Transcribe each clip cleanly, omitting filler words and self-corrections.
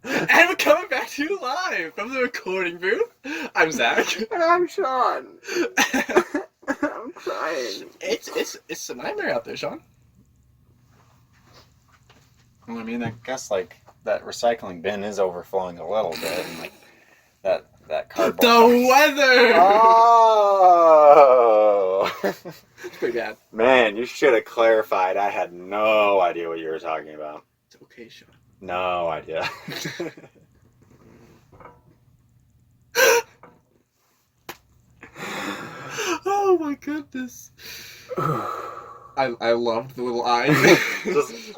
And we're coming back to you live from the recording booth. I'm Zach. And I'm Sean. I'm crying. It's a nightmare out there, Sean. Well, I mean, I guess like that recycling bin is overflowing a little bit, and like that cardboard. The weather. Oh, It's pretty bad. man, you should have clarified. I had no idea what you were talking about. It's okay, Sean. No idea. Oh my goodness. I loved the little eyes. Just,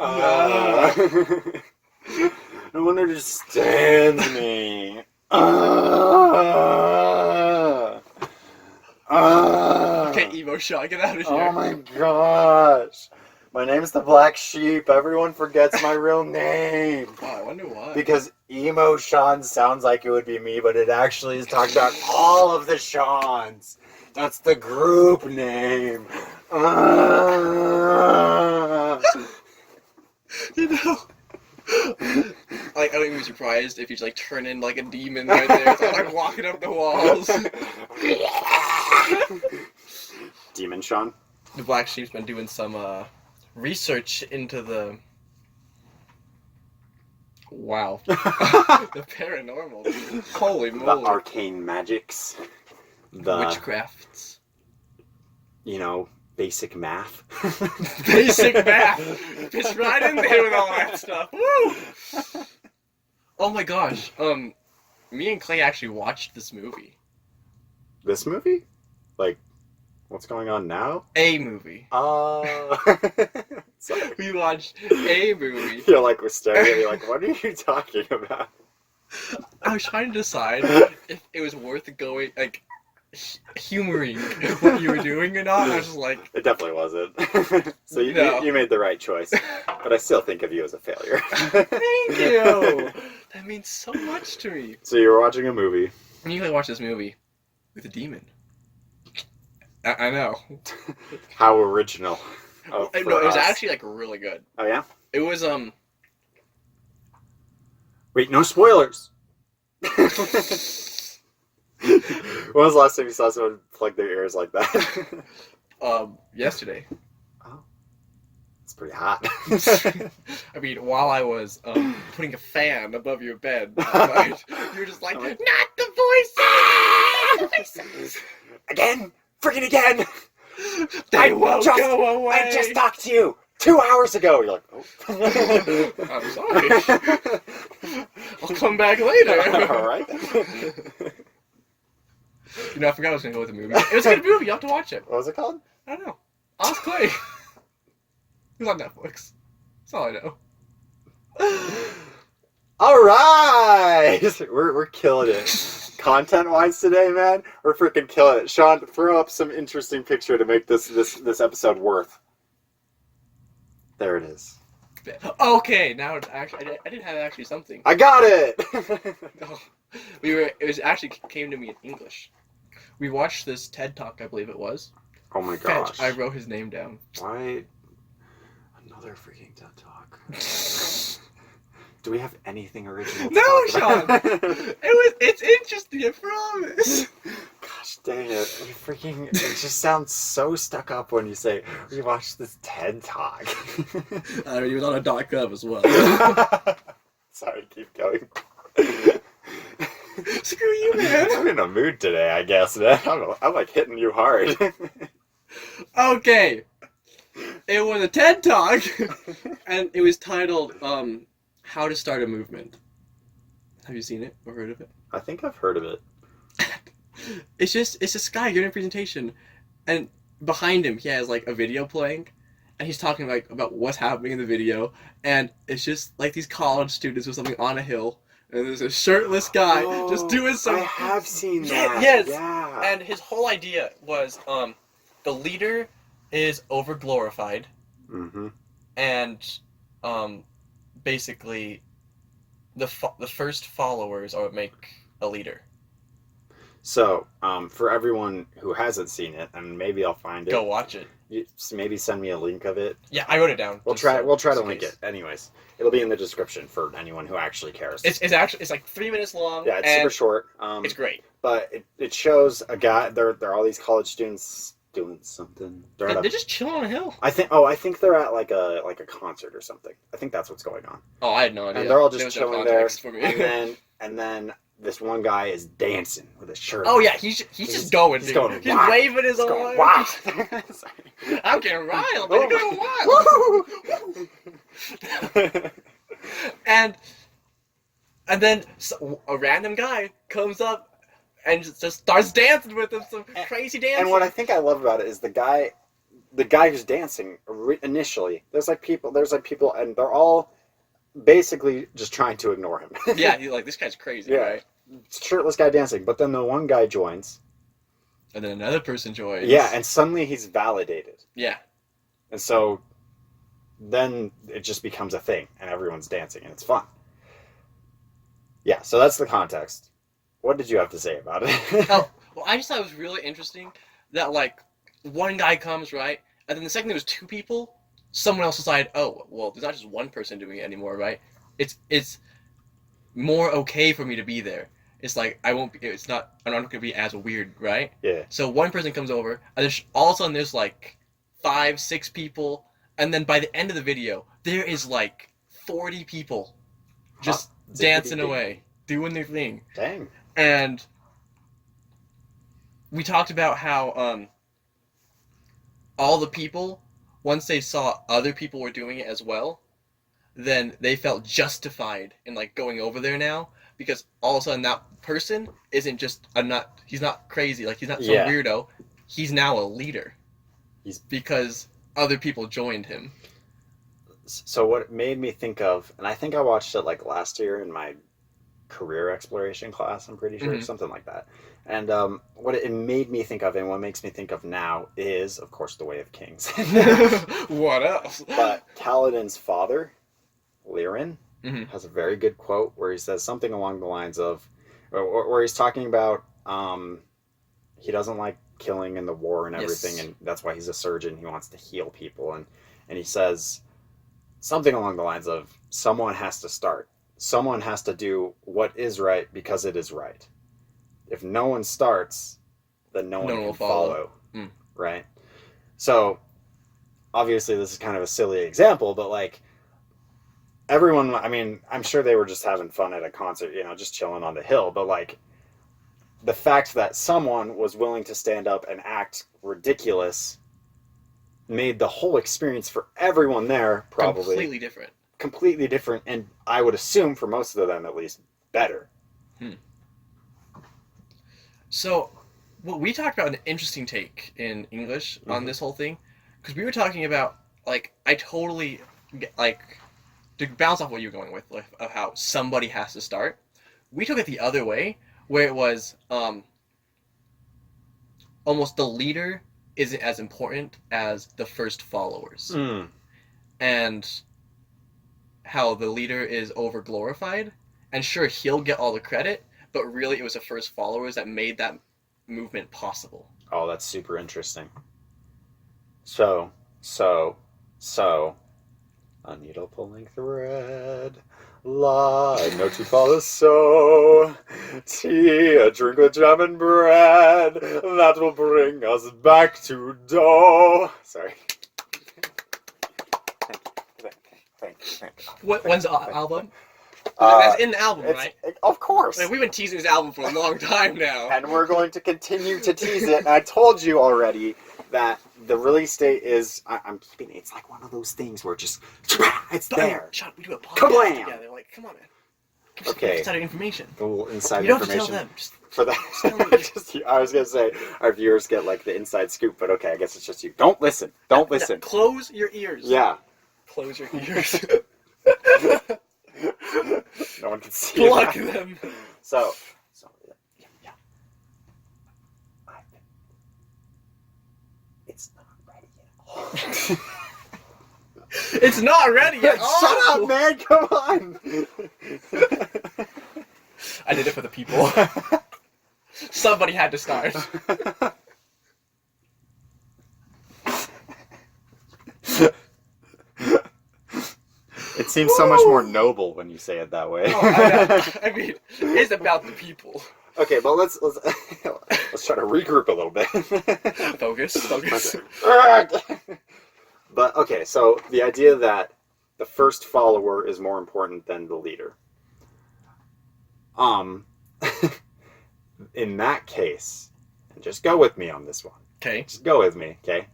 no one understands me. Okay, emo Sean, get out of here. Oh my gosh. My name's the Black Sheep. Everyone forgets my real name. Oh, I wonder why. Because emo Sean sounds like it would be me, but it actually is talking about all of the Seans. That's the group name. You know, like, I wouldn't be surprised if he's like turning like a demon right there. It's like walking up the walls. Demon Sean? The Black Sheep's been doing some research into the the paranormal. Dude. Holy The moly! arcane magics. The Witchcrafts. You know, basic math. Basic math. It's right in there with all that stuff. Woo! Oh my gosh. Me and Clay actually watched this movie. This movie? Like, what's going on now? A movie. Sorry. We watched a movie. You're like, we're staring at me like, what are you talking about? I was trying to decide if it was worth going, like, humoring what you were doing or not. I was just like, It definitely wasn't. So No. you made the right choice. But I still think of you as a failure. thank you. That means so much to me. So you were watching a movie. And you like watch this movie with a demon. I know. How original. Oh, No, for it was us. actually like really good. Oh, yeah? It was Wait, no spoilers! When was the last time you saw someone plug their ears like that? yesterday. Oh. It's pretty hot. I mean, while I was putting a fan above your bed last night, you were just like, not the voices! Again! Freaking again! They won't go away! I just talked to you 2 hours ago! You're like, oh. I'm sorry. I'll come back later. Alright. You know, I forgot I was going to go with the movie. It was a good movie. You have to watch it. What was it called? I don't know. Ask Clay. It was on Netflix. That's all I know. Alright! We're killing it. Content-wise today, man, we're freaking killing it. Sean, throw up some interesting picture to make this episode worth. There it is. Okay, now it's actually... I didn't have actually something. I got it! No. It was actually came to me in English. We watched this TED Talk, I believe it was. Oh my gosh. Fetch, I wrote his name down. Why? Another freaking TED Talk. Do we have anything original to No, talk Sean! about? It's interesting, I promise! Gosh dang it. You freaking... It just sounds so stuck up when you say, we watched this TED Talk. I mean, he was on a .gov as well. Sorry, keep going. Screw you, man! I'm in a mood today, I guess, man. I'm like hitting you hard. Okay. It was a TED Talk, and it was titled, How to Start a Movement. Have you seen it or heard of it? I think I've heard of it. It's this guy giving a presentation, and behind him he has like a video playing, and he's talking like about what's happening in the video, and it's just like these college students or something on a hill, and there's a shirtless guy just doing some... I have seen Yeah, that. yes. Yeah. And his whole idea was, the leader is overglorified, Mm-hmm. and basically the first followers are what make a leader. So, for everyone who hasn't seen it, and maybe I'll find it. Go watch it. maybe send me a link of it? Yeah, I wrote it down. We'll try to link it. Anyways, it'll be in the description for anyone who actually cares. It's like 3 minutes long. Yeah, it's super short. It's great. But it shows a guy. They're all these college students doing something. They're just chilling on a hill. I think they're at like a concert or something. I think that's what's going on. Oh, I had no idea. And they're all just There was chilling no there. context for me. And then this one guy is dancing with his shirt. Oh yeah, he's just going. He's Dude. going He's wild. waving his He's arms. going wild. I'm getting riled. I'm going wild. and then a random guy comes up and just starts dancing with him, some crazy dancing. And what I think I love about it is the guy who's dancing initially. There's like people, and they're all basically just trying to ignore him. Yeah, he's like, this guy's crazy, right? Shirtless guy dancing, but then the one guy joins. And then another person joins. Yeah, and suddenly he's validated. Yeah. And so then it just becomes a thing, and everyone's dancing, and it's fun. Yeah, so that's the context. What did you have to say about it? Oh, well, I just thought it was really interesting that, like, one guy comes, right? And then the second there was 2 people, someone else decided, oh, well, there's not just one person doing it anymore, right? It's more okay for me to be there. It's like, I'm not going to be as weird, right? Yeah. So one person comes over, and then all of a sudden there's, like, 5, 6 people, and then by the end of the video, there is, like, 40 people just dancing away, doing their thing. Dang. And we talked about how all the people, once they saw other people were doing it as well, then they felt justified in like going over there now, because all of a sudden that person isn't just he's not crazy, like he's not some weirdo. He's now a leader. Because other people joined him. So what it made me think of, and I think I watched it like last year in my career exploration class, I'm pretty sure, something like that. And what it made me think of, and what makes me think of now, is, of course, The Way of Kings. What else? But Kaladin's father, Lirin, has a very good quote where he says something along the lines of, where he's talking about he doesn't like killing and the war and everything, and that's why he's a surgeon. He wants to heal people, and he says something along the lines of, someone has to start. Someone has to do what is right because it is right. If no one starts, then no one can follow. Right? So, obviously this is kind of a silly example, but like, everyone, I mean, I'm sure they were just having fun at a concert, just chilling on the hill, but like, the fact that someone was willing to stand up and act ridiculous made the whole experience for everyone there probably completely different, and I would assume for most of them at least better. So, well, we talked about an interesting take in English on this whole thing, because we were talking about, like, I totally, like, to bounce off what you're going with, like, of how somebody has to start, we took it the other way, where it was almost the leader isn't as important as the first followers. And how the leader is over glorified, and sure, he'll get all the credit, but really it was the first followers that made that movement possible. Oh, that's super interesting. So, a needle pulling thread, line no to follow, so tea, a drink with jam and bread, that will bring us back to dough. Sorry. Thank you. When's the album? That's in the album, right? Of course. Like, we've been teasing this album for a long time now. And we're going to continue to tease it. And I told you already that the release date is, I'm keeping it. It's like one of those things where just, it's there. Sean, we do a podcast together. Like, come on, man. Okay. Inside information. A little inside you don't information. Have to tell them. Just for that. I was going to say, our viewers get like the inside scoop, but okay, I guess it's just you. Don't listen. Don't listen. Close your ears. Yeah. Close your ears. No one can see Plug them. So yeah. It's not ready yet. It's not ready yet. Shut up, man! Come on. I did it for the people. Somebody had to start. seems so much more noble when you say it that way. I mean, it's about the people. Okay, but let's try to regroup a little bit. Focus. But okay, so the idea that the first follower is more important than the leader. In that case, and just go with me on this one. Okay. Just go with me, okay?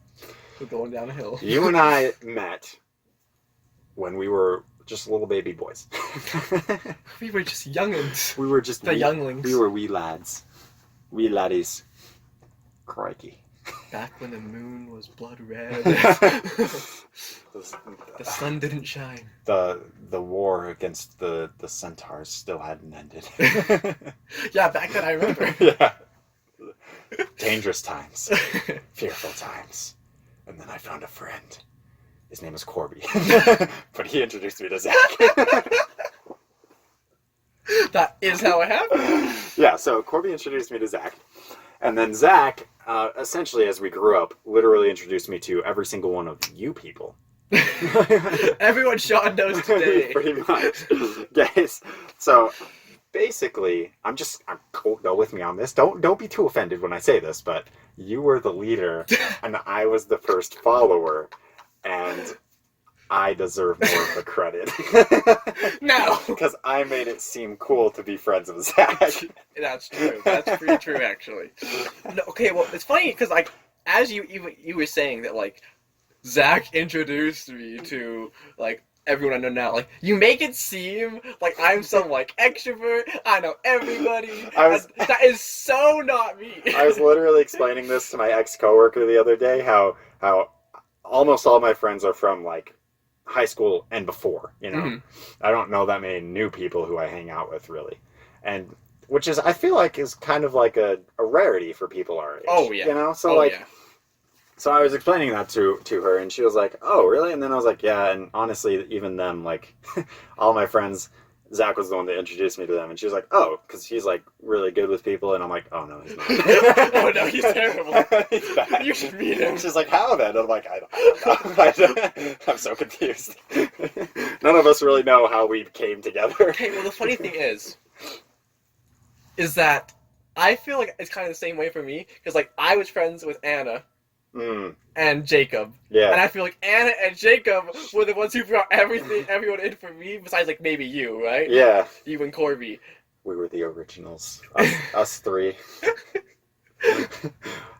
We're going down a hill. You and I met when we were just little baby boys. We were just youngins. We were just the younglings. We were wee lads. Wee laddies. Crikey. Back when the moon was blood red. The sun didn't shine. The war against the centaurs still hadn't ended. Yeah, back then I remember. Yeah. Dangerous times. Fearful times. And then I found a friend. His name is Corby. But he introduced me to Zach. That is how it happened. Yeah, so Corby introduced me to Zach. And then Zach, essentially as we grew up, literally introduced me to every single one of you people. Everyone Sean knows today. Pretty much. Guys, so basically, go with me on this. Don't be too offended when I say this, but you were the leader and I was the first follower, and I deserve more of the credit. No, because I made it seem cool to be friends with Zach. That's true. That's pretty true, actually. No, okay, well, it's funny because like as you were saying that like Zach introduced me to like everyone I know now. Like, you make it seem like I'm some, like, extrovert. I know everybody. That is so not me. I was literally explaining this to my ex-coworker the other day, how almost all my friends are from, like, high school and before, you know? Mm-hmm. I don't know that many new people who I hang out with, really. And, which is, I feel like, is kind of like a rarity for people our age. Oh, yeah. You know? So, yeah. So I was explaining that to her, and she was like, oh, really? And then I was like, yeah, and honestly, even them, like, all my friends, Zach was the one that introduced me to them, and she was like, oh, because he's, like, really good with people, and I'm like, oh, no, he's not. Oh, no, he's terrible. He's bad. You should meet him. She's like, how then? I'm like, I don't know. I'm so confused. None of us really know how we came together. Okay, well, the funny thing is that I feel like it's kind of the same way for me, because, like, I was friends with Anna, and Jacob. Yeah. And I feel like Anna and Jacob were the ones who brought everyone in for me, besides, like, maybe you, right? Yeah. You and Corby. We were the originals. Us three.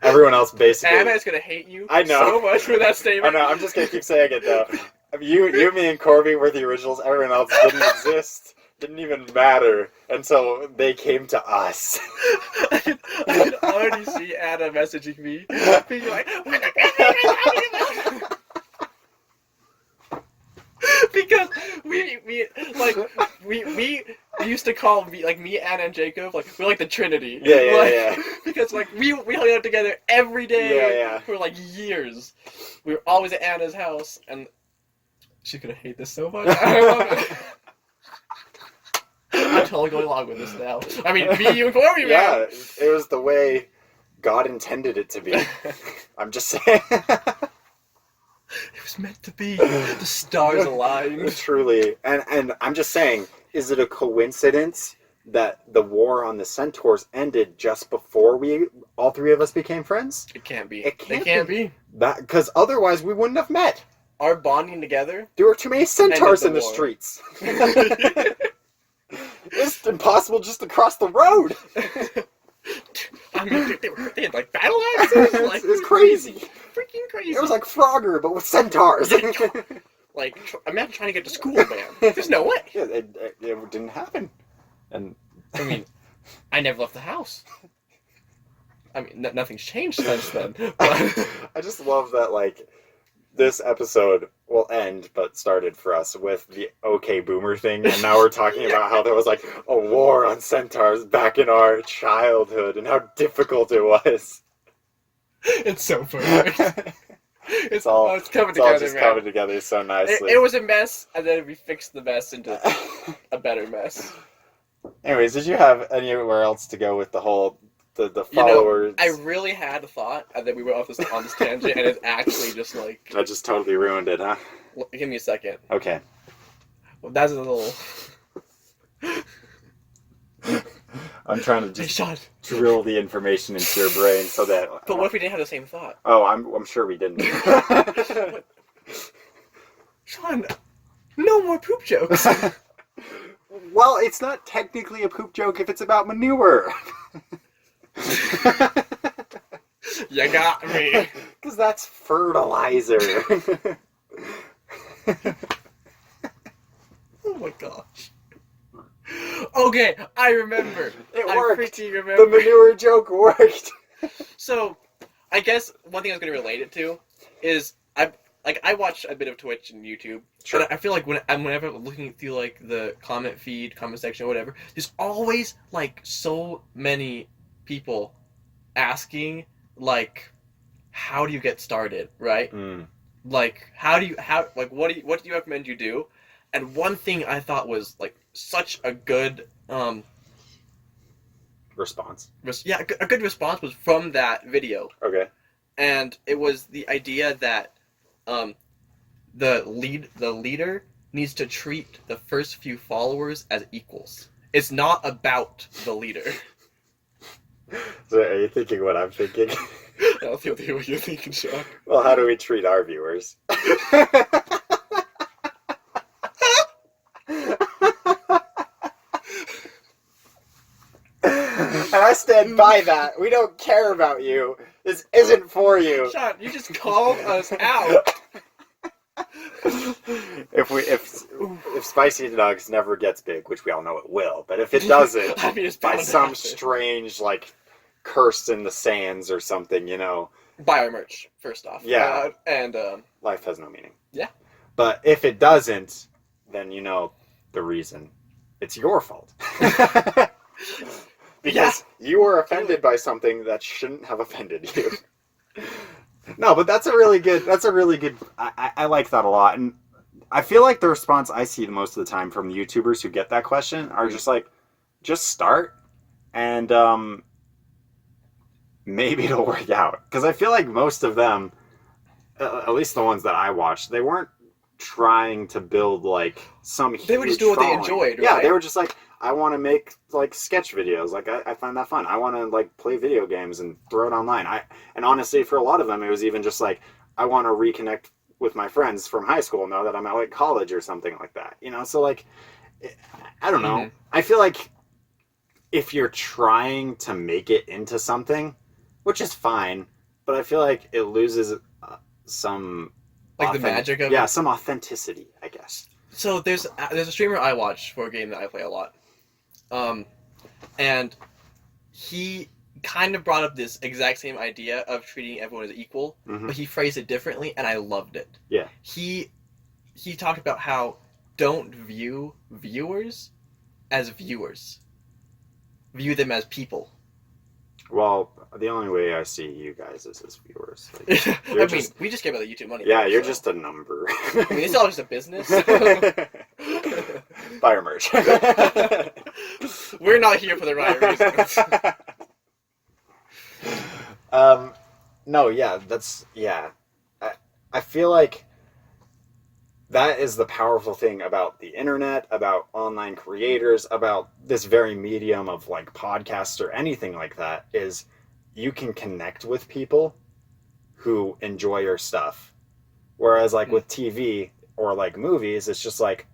Everyone else basically... Anna is going to hate you I know. so much for that statement. I know, I'm just going to keep saying it, though. You, me, and Corby were the originals. Everyone else didn't exist. Didn't even matter, and so they came to us. I can already see Anna messaging me, being like, because we used to call me, Anna and Jacob, like, we're like the Trinity. Yeah. Because, like, we hung out together every day for, like, years. We were always at Anna's house, and she's gonna hate this so much. I love it. I'm totally going along with this now. I mean, me, you, and Corby, man. Yeah, it was the way God intended it to be. I'm just saying. It was meant to be. The stars aligned. Truly. And I'm just saying, is it a coincidence that the war on the Centaurs ended just before all three of us became friends? It can't be. It can't be. Because otherwise we wouldn't have met. Our bonding together. There were too many centaurs in the streets. It's impossible just to cross the road. I mean, they had, like, battle axes. Like, it's crazy. Freaking crazy. It was like Frogger, but with centaurs. Like, imagine trying to get to school, man. There's no way. Yeah, it didn't happen. And I mean, I never left the house. I mean, nothing's changed since then. But I just love that, like, this episode will end, but started for us with the OK Boomer thing, and now we're talking about how there was, like, a war on centaurs back in our childhood, and how difficult it was. It's so perfect. It's coming together, it's all just man. coming together so nicely. It was a mess, and then we fixed the mess into a better mess. Anyways, did you have anywhere else to go with the whole... The followers. I really had a thought, and then we went on this tangent, and it's actually just like... I just totally ruined it, huh? Give me a second. Okay. Well, that's a little. I'm trying to Hey, just Sean. drill the information into your brain so that. But what if we didn't have the same thought? Oh, I'm sure we didn't. What? Sean, no more poop jokes. Well, it's not technically a poop joke if it's about manure. You got me. Because that's fertilizer. Oh my gosh. Okay, I remember. It I worked. freaking The remember. manure joke worked. So, I guess one thing I was going to relate it to is I watch a bit of Twitch and YouTube. Sure. And I feel like whenever I'm looking through like the comment feed, comment section, or whatever, there's always like so many people asking like, how do you get started, right? Mm. Like what do you recommend you do? And one thing I thought was like such a good Response. a good response was from that video. Okay. And it was the idea that the leader needs to treat the first few followers as equals. It's not about the leader. So are you thinking what I'm thinking? I don't think what you're thinking, Sean. Well, how do we treat our viewers? And I stand by that. We don't care about you. This isn't for you. Sean, you just called us out. If Spicy Nuggs never gets big, which we all know it will, but if it doesn't, I mean, it's by bound to some happen. strange like curse in the sands or something, Buy our merch first off. Yeah. And life has no meaning. Yeah. But if it doesn't, then you know the reason. It's your fault. Because you were offended by something that shouldn't have offended you. No, but that's a really good, I like that a lot. And I feel like the response I see the most of the time from the YouTubers who get that question are just like, just start and maybe it'll work out. Because I feel like most of them, at least the ones that I watched, they weren't trying to build like some They would just do what they enjoyed, Yeah, right? they were just like, I want to make like sketch videos. Like I find that fun. I want to like play video games and throw it online. And honestly, for a lot of them, it was even just like, I want to reconnect with my friends from high school now that I'm at like college or something like that. So like, I don't know. Mm-hmm. I feel like if you're trying to make it into something, which is fine, but I feel like it loses some like the magic of yeah, it. some authenticity, I guess. So there's a streamer I watch for a game that I play a lot, and he kind of brought up this exact same idea of treating everyone as equal, Mhm. but he phrased it differently, and I loved it. Yeah. He talked about how don't view viewers as viewers. View them as people. Well, the only way I see you guys is as viewers. Like, I mean, just- we just care about the YouTube money. yeah, you're so. just a number. I mean, it's all just a business. Buy our merch. We're not here for the right reasons. No, yeah, I feel like that is the powerful thing about the internet, about online creators, about this very medium of like podcasts or anything like that, is you can connect with people who enjoy your stuff. Whereas like with TV or like movies, it's just like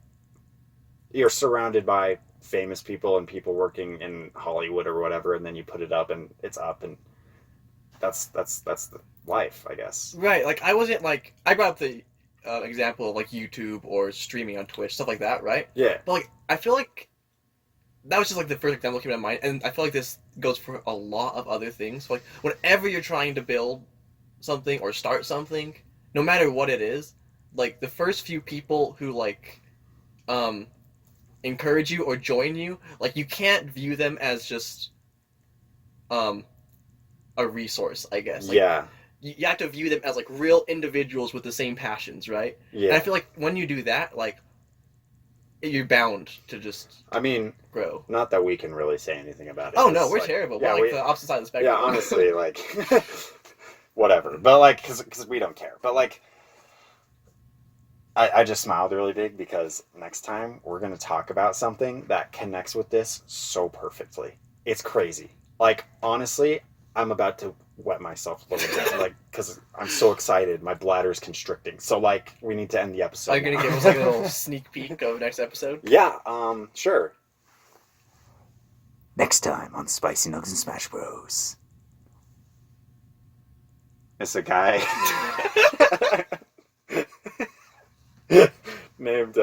you're surrounded by famous people and people working in Hollywood or whatever, and then you put it up and it's up, and that's the life, I guess. Right, like I wasn't like I brought up the example of like YouTube or streaming on Twitch, stuff like that, right? Yeah. But like I feel like that was just like the first example that came to mind, and I feel like this goes for a lot of other things. So, like whenever you're trying to build something or start something, no matter what it is, like the first few people who like encourage you or join you, like you can't view them as just a resource, I guess. Like, Yeah. You have to view them as like real individuals with the same passions, right? Yeah. And I feel like when you do that, like you're bound to just I mean, grow. not that we can really say anything about it. Oh no, It's we're like, terrible. Yeah, We're like the opposite side of the spectrum. yeah, honestly, like whatever. But like, because we don't care. But like, I just smiled really big because next time we're going to talk about something that connects with this so perfectly. It's crazy. Like, honestly, I'm about to wet myself a little bit, like, because I'm so excited. My bladder's constricting. So, like, we need to end the episode. Are you going to give us like a little sneak peek of next episode? Yeah, sure. Next time on Spicy Nuggs and Smash Bros. It's a guy named,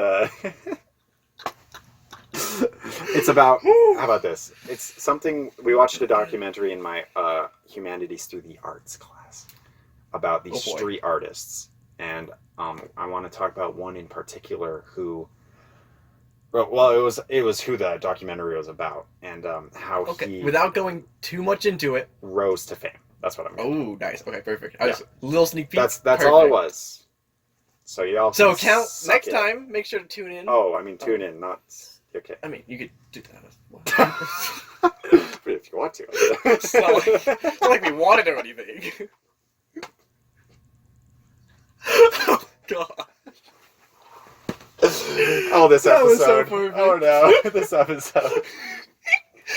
it's about, how about this? It's something, we watched a documentary in my Humanities Through the Arts class about these street artists. And I want to talk about one in particular who, well, it was who the documentary was about and how he, without going too much into it, rose to fame. That's what I mean. Oh, nice. Okay, perfect. Little sneak peek. That's all it was. So y'all. So count next time. Make sure to tune in. Oh, I mean, tune in, not. Okay. I mean, you could do that as well. But if you want to. It's not like we wanted or anything. Oh God. Oh, this That was so episode. perfect. Oh no, this episode.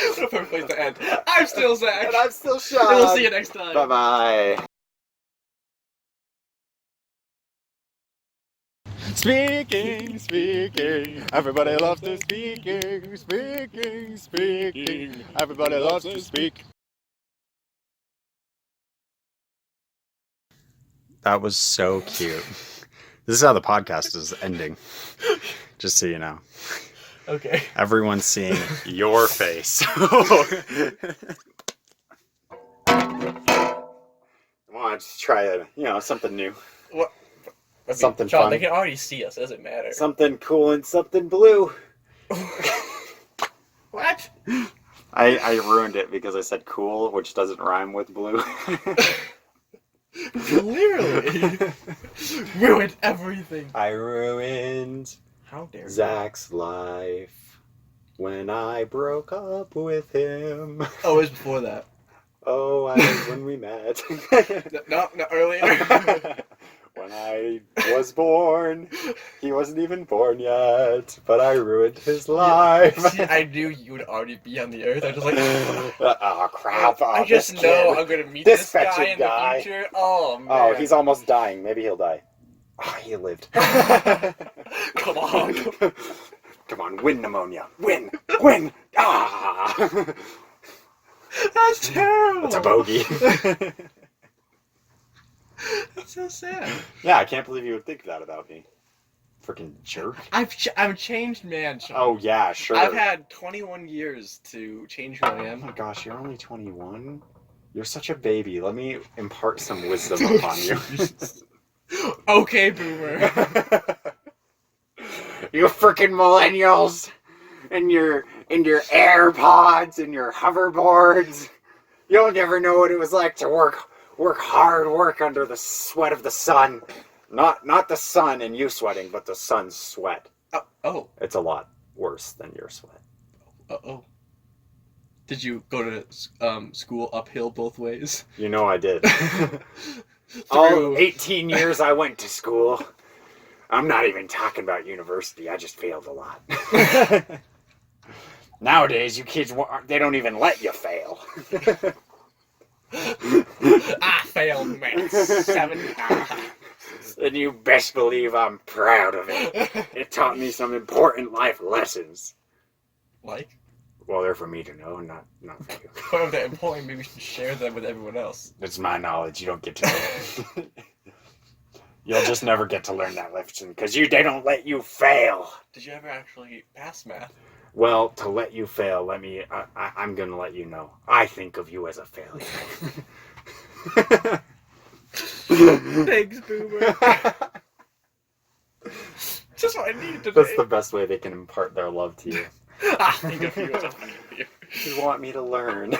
What a perfect place to end. I'm still Zach. And I'm still Sean. And we'll see you next time. Bye bye. Speaking. Everybody loves to speaking. Everybody loves to speak. That was so cute. This is how the podcast is ending. Just so you know. Okay. Everyone's seeing your face. Come on, just try something new. What? Okay, Something Sean, fun. they can already see us. It doesn't matter. Something cool and something blue. What? I ruined it because I said cool, which doesn't rhyme with blue. Clearly. Ruined everything. I ruined How dare you? Zach's life when I broke up with him. Oh, it was before that. Oh, when we met. No, earlier. When I was born, he wasn't even born yet, but I ruined his life. See, I knew you would already be on the earth. I was just like, Oh, crap. I just know I'm going to meet this guy in the future. Oh, man. Oh, he's almost dying. Maybe he'll die. Oh, he lived. Come on. Come on, win pneumonia. Win. Ah. That's terrible. That's a bogey. That's so sad. Yeah, I can't believe you would think that about me. Freaking jerk. I'm a changed man, Sean. Oh, yeah, sure. I've had 21 years to change who I Oh am. my gosh, you're only 21? You're such a baby. Let me impart some wisdom upon you. Okay, boomer. You freaking millennials and your AirPods and your hoverboards. You'll never know what it was like to work hard under the sweat of the sun. Not the sun and you sweating, but the sun's sweat. Oh. It's a lot worse than your sweat. Oh. Did you go to school uphill both ways? You know I did. All 18 years I went to school. I'm not even talking about university. I just failed a lot. Nowadays, you kids, they don't even let you fail. I failed math 7 times. And you best believe I'm proud of it. It taught me some important life lessons. Like? Well, they're for me to know, not for you. But if they're important, maybe we should share them with everyone else. It's my knowledge. You don't get to know it. You'll just never get to learn that lesson because they don't let you fail. Did you ever actually pass math? Well, to let you fail, I'm going to let you know. I think of you as a failure. Thanks, boomer. Just what I needed today. That's the best way they can impart their love to you. I think of you as a failure. You want me to learn.